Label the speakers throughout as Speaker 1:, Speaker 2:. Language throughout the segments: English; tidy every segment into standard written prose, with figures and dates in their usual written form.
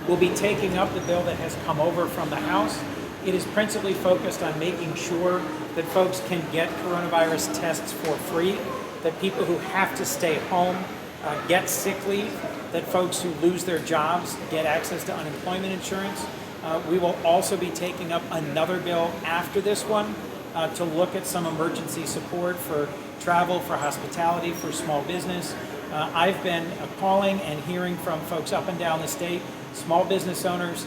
Speaker 1: We'll be taking up the bill that has come over from the House. It is principally focused on making sure that folks can get coronavirus tests for free, that people who have to stay home get sick leave, that folks who lose their jobs get access to unemployment insurance. We will also be taking up another bill after this one to look at some emergency support for travel, for hospitality, for small business. I've been calling and hearing from folks up and down the state, small business owners,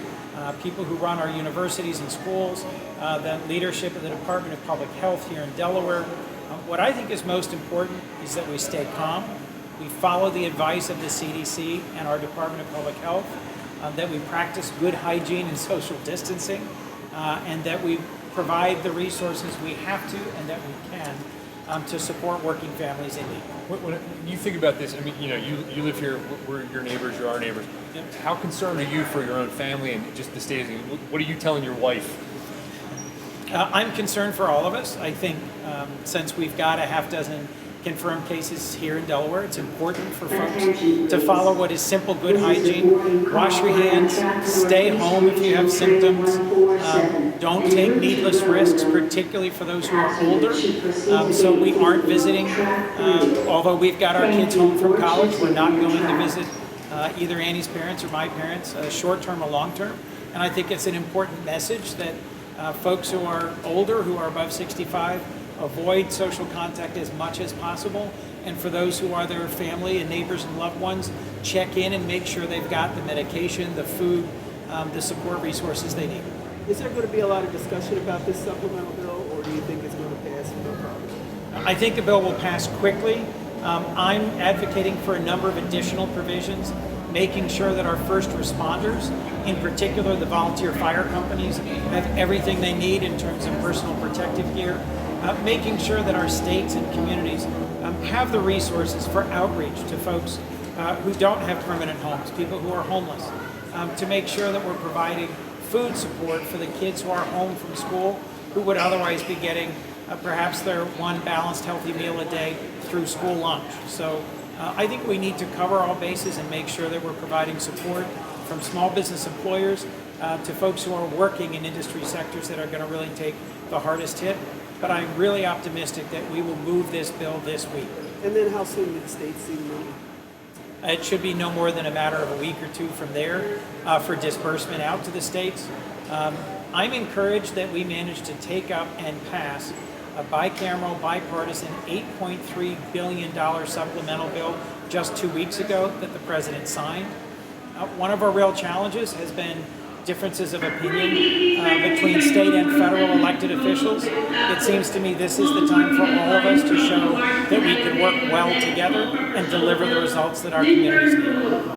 Speaker 1: people who run our universities and schools, the leadership of the Department of Public Health here in Delaware. What I think is most important is that we stay calm, we follow the advice of the CDC and our Department of Public Health, that we practice good hygiene and social distancing, and that we provide the resources we have to and that we can to support working families in need.
Speaker 2: When you think about this, I mean, you live here, we're your neighbors, you're our neighbors.
Speaker 1: Yep.
Speaker 2: How concerned are you for your own family and just the state? What are you telling your wife?
Speaker 1: I'm concerned for all of us. I think since we've got a half dozen confirmed cases here in Delaware, it's important for folks to follow what is simple good hygiene. Wash your hands, stay home if you have symptoms, don't take needless risks, particularly for those who are older. So we aren't visiting, although we've got our kids home from college, we're not going to visit either Annie's parents or my parents, short-term or long-term. And I think it's an important message that folks who are older, who are above 65, avoid social contact as much as possible. And for those who are their family and neighbors and loved ones, check in and make sure they've got the medication, the food, the support resources they need.
Speaker 3: Is there going to be a lot of discussion about this supplemental bill, or do you think it's going to pass no problem?
Speaker 1: I think the bill will pass quickly. I'm advocating for a number of additional provisions, making sure that our first responders, in particular the volunteer fire companies, have everything they need in terms of personal protective gear, making sure that our states and communities have the resources for outreach to folks who don't have permanent homes, people who are homeless, to make sure that we're providing food support for the kids who are home from school, who would otherwise be getting perhaps their one balanced healthy meal a day through school lunch. So I think we need to cover all bases and make sure that we're providing support from small business employers to folks who are working in industry sectors that are going to really take the hardest hit. But I'm really optimistic that we will move this bill this week.
Speaker 3: And then how soon do the states see the money?
Speaker 1: It should be no more than a matter of a week or two from there for disbursement out to the states. I'm encouraged that we managed to take up and pass a bicameral, bipartisan $8.3 billion supplemental bill just 2 weeks ago that the president signed. One of our real challenges has been differences of opinion between state and federal elected officials. It seems to me this is the time for all of us to show that we can work well together and deliver the results that our communities need.